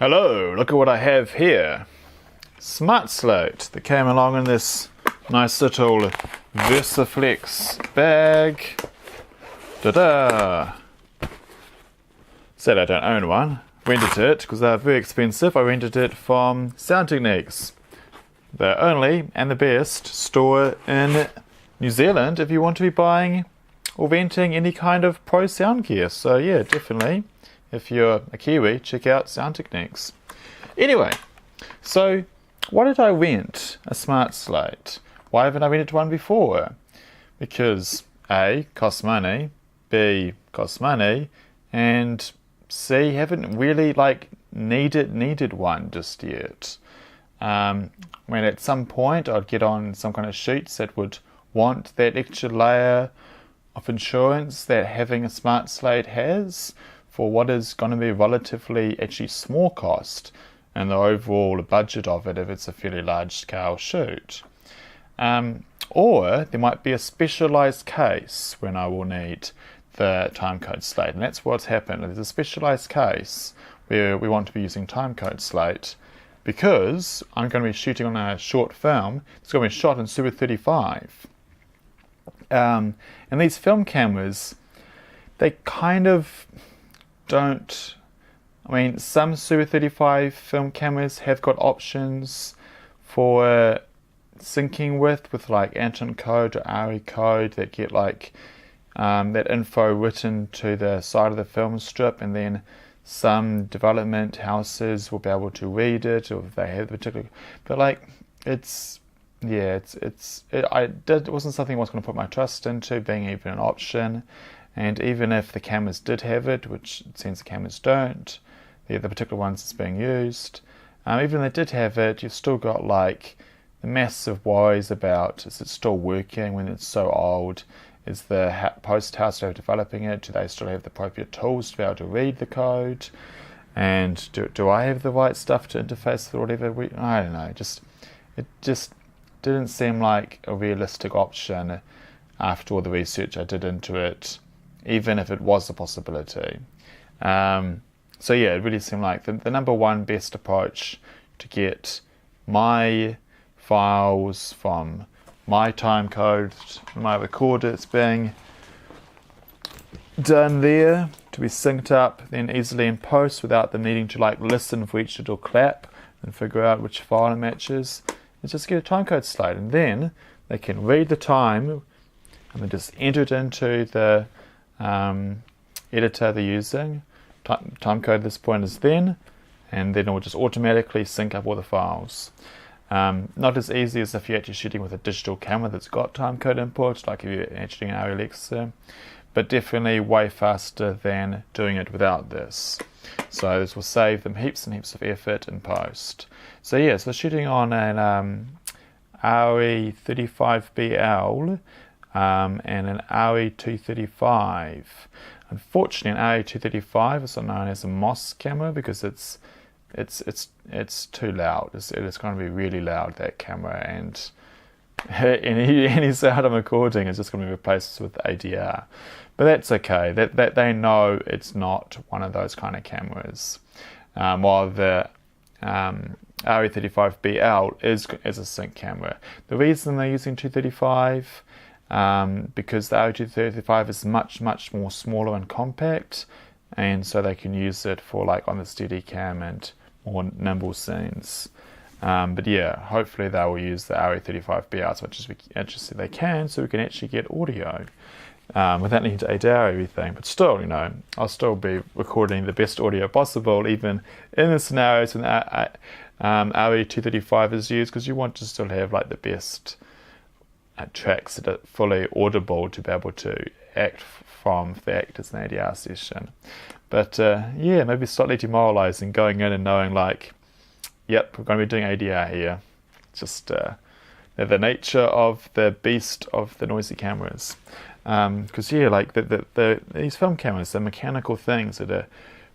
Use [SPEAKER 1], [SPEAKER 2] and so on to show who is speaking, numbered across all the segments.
[SPEAKER 1] Hello, look at what I have here. Smart Slate that came along in this nice little Versaflex bag. Ta-da! Said I don't own one. Rented it because they're very expensive. I rented it from Sound Techniques. The only and the best store in New Zealand if you want to be buying or renting any kind of pro sound gear. So yeah, definitely. If you're a Kiwi, check out Sound Techniques. Anyway, so why did I rent a Smart Slate? Why haven't I rented one before? Because A, costs money, B, costs money, and C, haven't really needed one just yet. When at some point I'd get on some kind of sheets that would want that extra layer of insurance that having a Smart Slate has, for what is going to be relatively actually small cost and the overall budget of it if it's a fairly large scale shoot. Or there might be a specialised case when I will need the timecode slate, and that's what's happened. There's a specialised case where we want to be using timecode slate because I'm going to be shooting on a short film. It's going to be shot in Super 35. And these film cameras, they kind of don't, I mean, some Super 35 film cameras have got options for syncing with like Anton code or ARRI code that get that info written to the side of the film strip, and then some development houses will be able to read it, or if they have the particular, but it wasn't something I was going to put my trust into being even an option. And even if the cameras did have it, which it seems the cameras don't, they're the particular ones that's being used, even if they did have it, you've still got the massive worries about, is it still working when it's so old? Is the post house developing it? Do they still have the appropriate tools to be able to read the code? And do I have the right stuff to interface with whatever? I don't know. It just didn't seem like a realistic option after all the research I did into it, even if it was a possibility. So yeah, it really seemed like the number one best approach to get my files from my timecode, my recorders being done there, to be synced up then easily in post without them needing to listen for each little clap and figure out which file it matches, is just get a timecode slate, and then they can read the time and then just enter it into the editor they're using. Timecode at this point is then, and then it will just automatically sync up all the files. Not as easy as if you're actually shooting with a digital camera that's got timecode input, like if you're actually an Alexa, but definitely way faster than doing it without this. So this will save them heaps and heaps of effort in post. So yeah, so shooting on an ARRI 35BL and an ARRI 235. Unfortunately, an ARRI 235 is known as a MOS camera because it's too loud. It's going to be really loud, that camera, and any sound I'm recording is just going to be replaced with ADR. But that's okay. That they know it's not one of those kind of cameras. While the ARRI 35BL is a sync camera. The reason they're using 235 because the ARRI 235 is much more smaller and compact, and so they can use it for on the Steadicam and more nimble scenes. But yeah, hopefully they will use the ARRI 35BL as much as they can, so we can actually get audio without needing to ADR everything. But still, I'll still be recording the best audio possible, even in the scenarios when ARRI 235 is used, because you want to still have the best tracks that are fully audible to be able to act from the actors in the ADR session. But yeah, maybe slightly demoralizing going in and knowing yep, we're going to be doing ADR here. Just the nature of the beast of the noisy cameras. Because yeah, these film cameras are mechanical things that are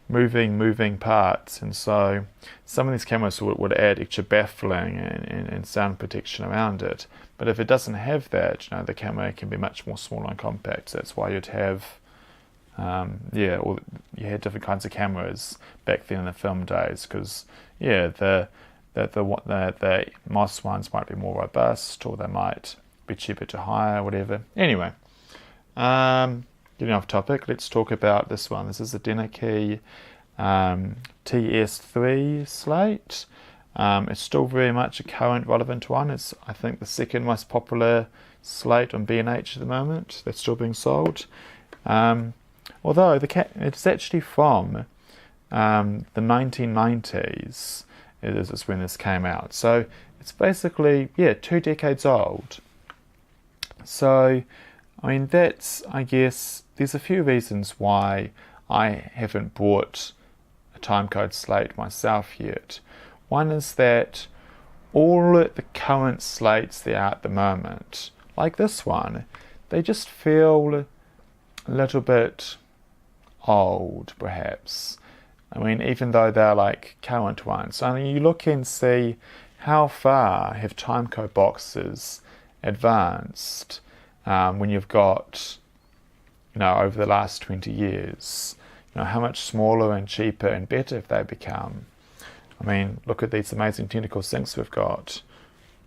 [SPEAKER 1] moving parts, and so some of these cameras would add extra baffling and sound protection around it. But if it doesn't have that, the camera can be much more small and compact. So that's why you'd have Yeah, or you had different kinds of cameras back then in the film days, because yeah, the MOS ones might be more robust, or they might be cheaper to hire, whatever. Anyway, getting off topic, let's talk about this one. This is the Denecke TS-3 slate. It's still very much a current relevant one. It's, I think, the second most popular slate on B&H at the moment that's still being sold. Although it's actually from the 1990s is when this came out. So it's basically, yeah, 2 decades old. So, I mean, that's, I guess, there's a few reasons why I haven't bought a timecode slate myself yet. One is that all the current slates there are at the moment, like this one, they just feel a little bit old, perhaps. I mean, even though they're like current ones. I mean, you look and see how far have timecode boxes advanced when you've got, you know, over the last 20 years, you know, how much smaller and cheaper and better have they become. I mean, look at these amazing tentacle sinks we've got.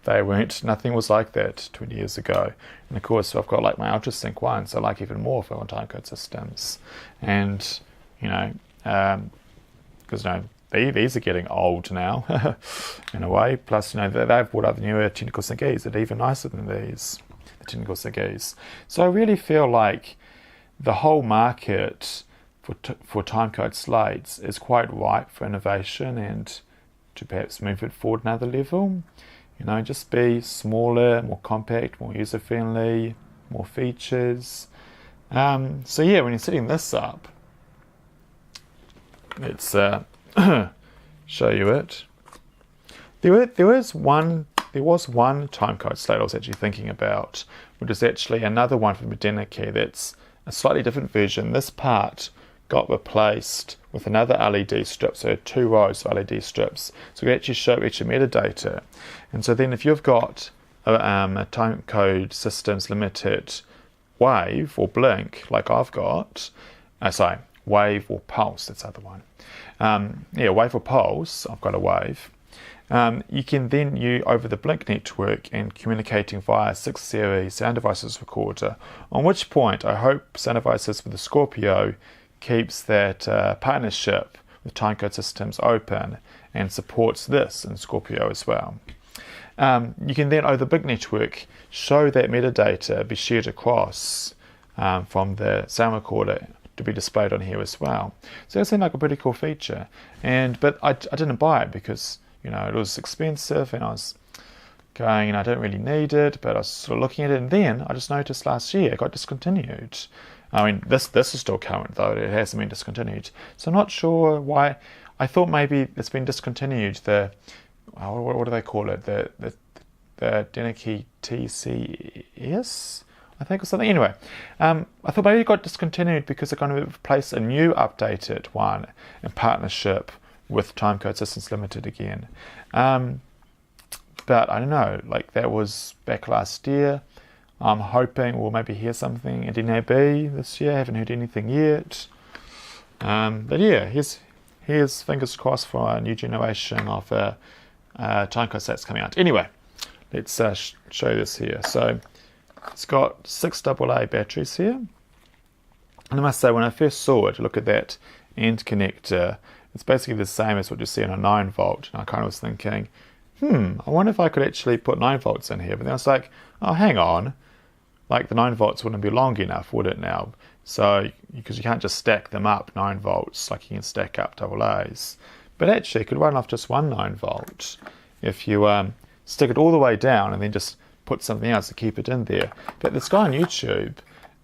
[SPEAKER 1] Nothing was like that 20 years ago. And of course, I've got like my Ultra Sync ones, so I like even more for on timecode systems. And, you know, because, you know, these are getting old now, in a way. Plus, you know, they've brought out the newer tentacle sync E's that are even nicer than these, the tentacle sync E's. So I really feel like the whole market for timecode slates is quite ripe for innovation and to perhaps move it forward another level. You know, just be smaller, more compact, more user-friendly, more features. So yeah, when you're setting this up, let's show you it. There was one timecode slate I was actually thinking about, which is actually another one from Deneke that's a slightly different version. This part got replaced with another LED strip, so 2 rows of LED strips. So we actually show extra metadata. And so then if you've got a timecode systems limited wave or blink, like I've got, wave or pulse, that's the other one. Yeah, wave or pulse, I've got a wave. You can then use over the blink network and communicating via 6 series sound devices recorder, on which point I hope sound devices with the Scorpio keeps that partnership with timecode systems open and supports this in Scorpio as well. You can then, over the big network, show that metadata be shared across from the sound recorder to be displayed on here as well. So that seemed like a pretty cool feature. But I didn't buy it because, you know, it was expensive and I was going, and I don't really need it, but I was sort of looking at it, and then I just noticed last year it got discontinued. I mean, this is still current though, it hasn't been discontinued. So I'm not sure why. I thought maybe it's been discontinued, what do they call it? The Deneke TC, I think, or something. Anyway, I thought maybe it got discontinued because they're going to replace a new updated one in partnership with Timecode Systems Limited again. But I don't know, like that was back last year. I'm hoping we'll maybe hear something at NAB this year. I haven't heard anything yet. But yeah, here's fingers crossed for a new generation of timecode sets coming out. Anyway, let's show this here. So it's got 6 AA batteries here. And I must say, when I first saw it, look at that end connector. It's basically the same as what you see on a 9 volt. And I kind of was thinking, I wonder if I could actually put 9 volts in here. But then I was like, oh, hang on. Like the 9 volts wouldn't be long enough, would it now? So, because you can't just stack them up 9 volts like you can stack up AA's. But actually, you could run off just one 9 volt if you stick it all the way down and then just put something else to keep it in there. But this guy on YouTube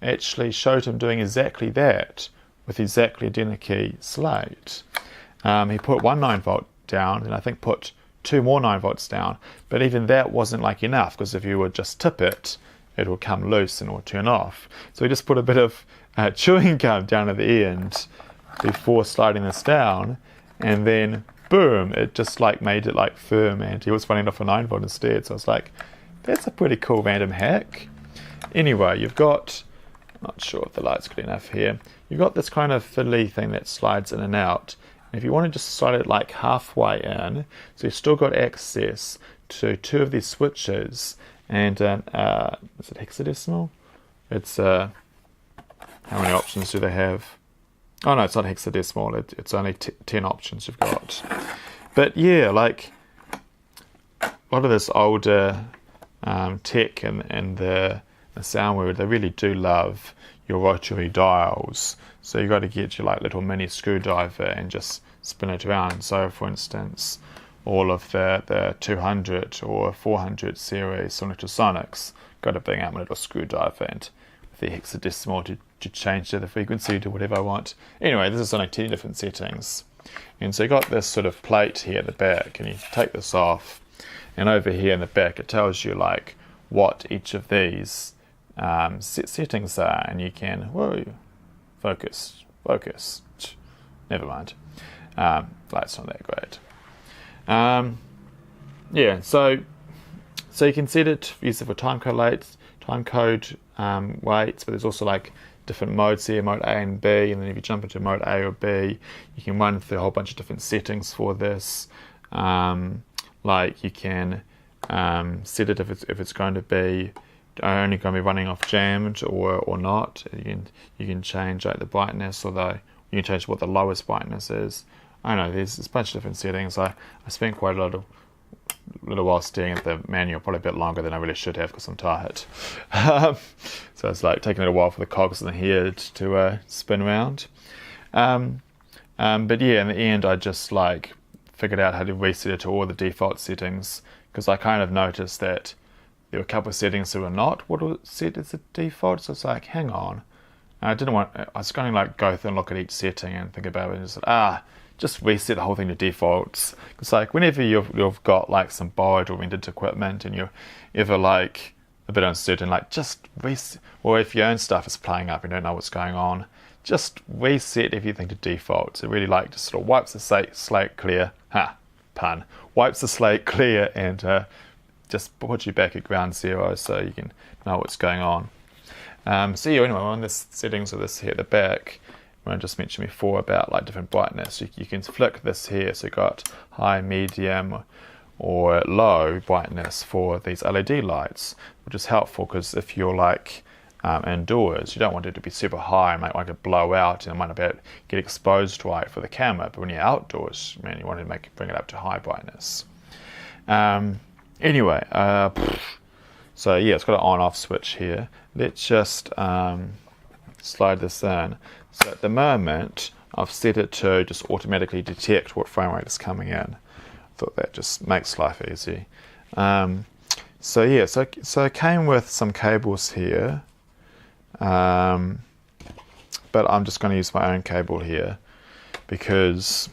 [SPEAKER 1] actually showed him doing exactly that with exactly a Deneke slate. He put one 9 volt down and I think put 2 more 9 volts down. But even that wasn't like enough, because if you would just tip it, it will come loose and it will turn off. So he just put a bit of chewing gum down at the end before sliding this down, and then boom, it just like made it like firm, and he was running off a 9 volt instead. So I was like, that's a pretty cool random hack. Anyway, you've got, not sure if the light's good enough here, you've got this kind of fiddly thing that slides in and out. And if you want to just slide it like halfway in, so you've still got access to 2 of these switches, and is it hexadecimal? It's how many options do they have? Oh no, it's not hexadecimal. It's only 10 options you've got. But yeah, like a lot of this older tech and the sound world, they really do love your rotary dials. So you've got to get your like little mini screwdriver and just spin it around. So for instance, all of the 200 or 400 series Sonics got to bring out my little screwdriver and with the hexadecimal to change the frequency to whatever I want. Anyway, this is only 10 different settings. And so you got this sort of plate here at the back, and you take this off, and over here in the back it tells you like what each of these settings are, and you can, whoa, focus, never mind, light's not that great. Yeah, so you can set it, use it for timecode weights, but there's also like different modes here, mode A and B, and then if you jump into mode A or B, you can run through a whole bunch of different settings for this. Like you can set it if it's going to be only going to be running off jammed or not. You can change like the brightness, although you can change what the lowest brightness is. I don't know, there's a bunch of different settings. I spent quite a little while staring at the manual, probably a bit longer than I really should have because I'm tired. So it's like taking a while for the cogs in the head to spin around. But yeah, in the end I just like figured out how to reset it to all the default settings, because I kind of noticed that there were a couple of settings that were not what was set as the default. So it's like, hang on. And I was going to like go through and look at each setting and think about it and just reset the whole thing to defaults. It's like whenever you've got like some borrowed or rented equipment and you're ever like a bit uncertain, like just reset, or if your own stuff is playing up and you don't know what's going on, just reset everything to defaults. It really like just sort of wipes the slate clear, wipes the slate clear and just puts you back at ground zero so you can know what's going on. So yeah, anyway, on this settings of this here at the back, I just mentioned before about like different brightness. You can flick this here, so you've got high, medium, or low brightness for these LED lights, which is helpful because if you're like indoors, you don't want it to be super high and might want it to blow out and it might not be able to get exposed right for the camera. But when you're outdoors, man, you want to bring it up to high brightness. Anyway, so yeah, it's got an on-off switch here. Let's just slide this in. So at the moment, I've set it to just automatically detect what frame rate is coming in. Thought that just makes life easy. So yeah, so it came with some cables here, but I'm just going to use my own cable here because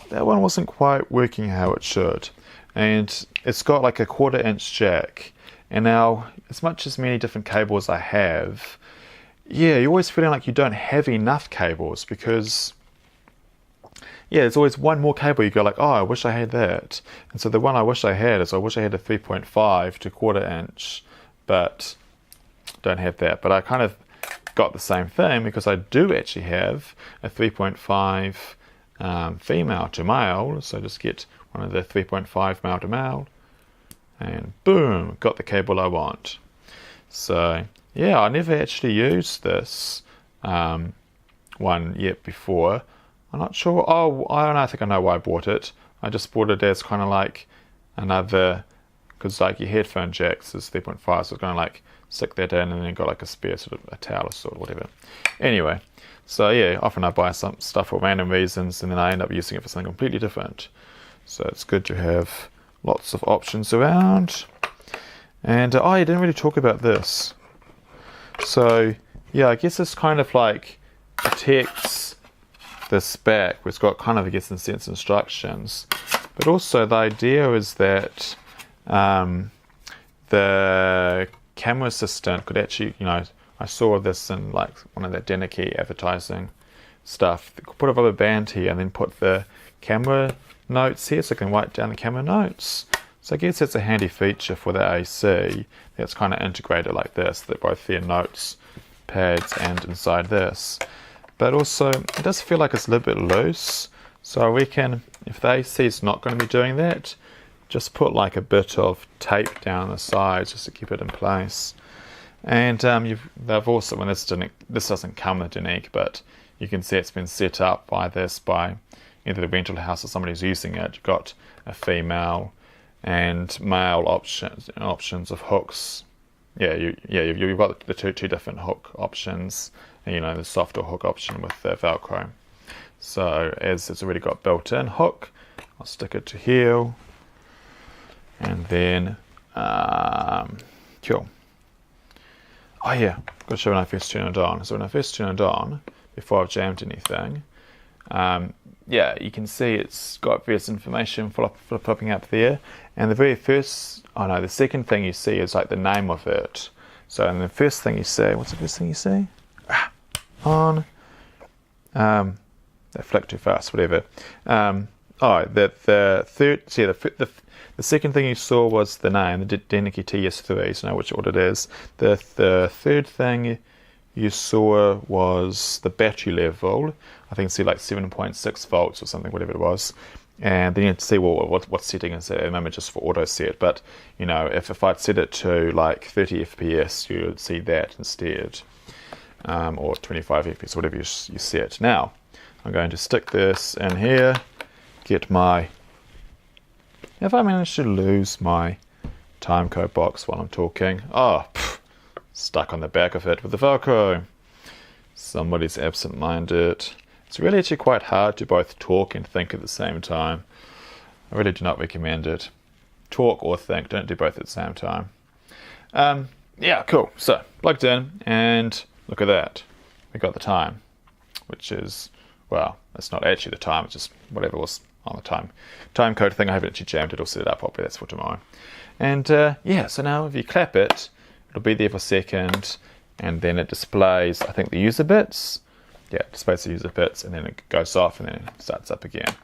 [SPEAKER 1] that one wasn't quite working how it should. And it's got like a 1/4 inch jack. And now, as much as many different cables I have, yeah, you're always feeling like you don't have enough cables because, yeah, there's always one more cable you go like, oh, I wish I had that. And so the one I wish I had is I wish I had a 3.5 to 1/4 inch, but don't have that. But I kind of got the same thing because I do actually have a 3.5 female to male. So just get one of the 3.5 male to male, and boom, got the cable I want. So yeah, I never actually used this one yet before. I'm not sure. Oh, I think I know why I bought it. I just bought it as kind of like another, because like your headphone jacks is 3.5, so it's going to like stick that in and then got like a spare sort of a towel or sort of whatever. Anyway, so yeah, often I buy some stuff for random reasons and then I end up using it for something completely different. So it's good to have lots of options around. And I didn't really talk about this. So yeah, I guess this kind of like protects this back, where it's got kind of, I guess, in sense instructions. But also the idea is that the camera assistant could actually, I saw this in like one of the Deneke advertising stuff. They could put a rubber band here and then put the camera notes here so I can write down the camera notes. So I guess that's a handy feature for the AC that's kind of integrated like this, that both their notes pads and inside this. But also, it does feel like it's a little bit loose. So I reckon if they see it's not going to be doing that, just put like a bit of tape down the sides just to keep it in place. And they've also, when this doesn't come with Deneke, but you can see it's been set up by either the rental house or somebody who's using it. You've got a female and male options of hooks. You've got the two different hook options. And, the softer hook option with the Velcro. So as it's already got built-in hook, I'll stick it to here, and then cool. Oh yeah, got to show when I first turn it on. So when I first turn it on, before I've jammed anything, you can see it's got various information flipping up there. And the second thing you see is like the name of it. So and the first thing you see, what's the first thing you see? On. They flick too fast, whatever. The second thing you saw was the name, the Deneke TS-3, so know which order it is. The third thing you saw was the battery level. I think you see like 7.6 volts or something, whatever it was. And then you have to see what setting is at the moment just for auto set. But if I'd set it to like 30 FPS, you would see that instead, or 25 FPS, whatever you set. Now I'm going to stick this in here. If I manage to lose my timecode box while I'm talking, stuck on the back of it with the Velcro. Somebody's absent-minded. It's really actually quite hard to both talk and think at the same time. I really do not recommend it. Talk or think, don't do both at the same time. Cool. So, plugged in, and look at that. We got the time, which is, well, it's not actually the time, it's just whatever was on the time code thing. I haven't actually jammed it or set it up properly, that's for tomorrow. And so now if you clap it, it'll be there for a second, and then it displays, I think, the user bits. Yeah, it displays the user bits, and then it goes off, and then it starts up again.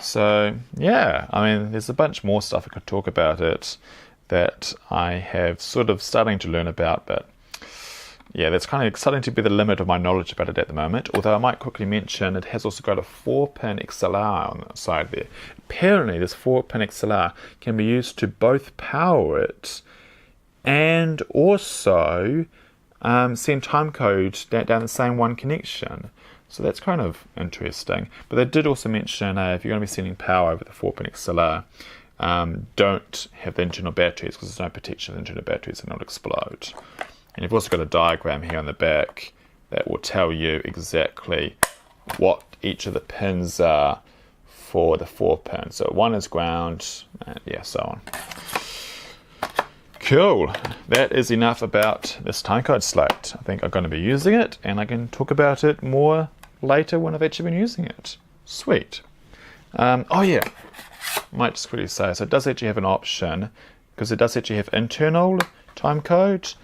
[SPEAKER 1] So, there's a bunch more stuff I could talk about it that I have sort of starting to learn about, but yeah, that's kind of starting to be the limit of my knowledge about it at the moment. Although I might quickly mention it has also got a 4-pin XLR on the side there. Apparently this 4-pin XLR can be used to both power it and also send timecode down the same one connection. So that's kind of interesting. But they did also mention if you're going to be sending power over the 4-pin XLR, don't have the internal batteries, because there's no protection of the internal batteries and it'll explode. And you've also got a diagram here on the back that will tell you exactly what each of the pins are for the 4-pin. So one is ground, and so on. Cool. That is enough about this timecode slate. I think I'm going to be using it, and I can talk about it more later when I've actually been using it. Sweet. Might just quickly say, so it does actually have an option, because it does actually have internal timecode.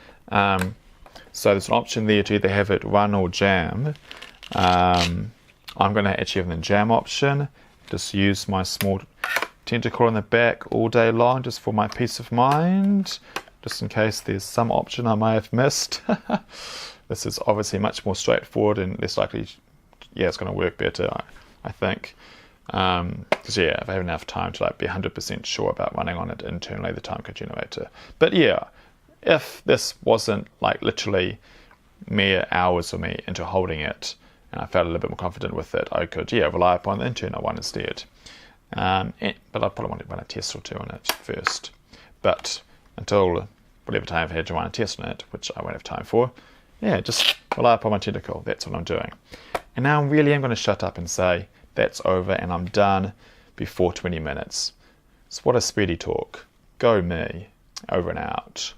[SPEAKER 1] So there's an option there to either have it run or jam. I'm going to actually have the jam option. Just use my small tentacle on the back all day long, just for my peace of mind, just in case there's some option I may have missed. This is obviously much more straightforward and less likely, it's going to work better, I think. Because if I have enough time to be 100% sure about running on it internally, the timecode generator. But if this wasn't literally mere hours of me into holding it, and I felt a little bit more confident with it, I could rely upon the internal one instead. But I probably want to run a test or two on it first. But until whatever time I've had to run a test on it, which I won't have time for, just rely upon my tentacle. That's what I'm doing. And now I really am going to shut up and say that's over and I'm done before 20 minutes. So what a speedy talk. Go me. Over and out.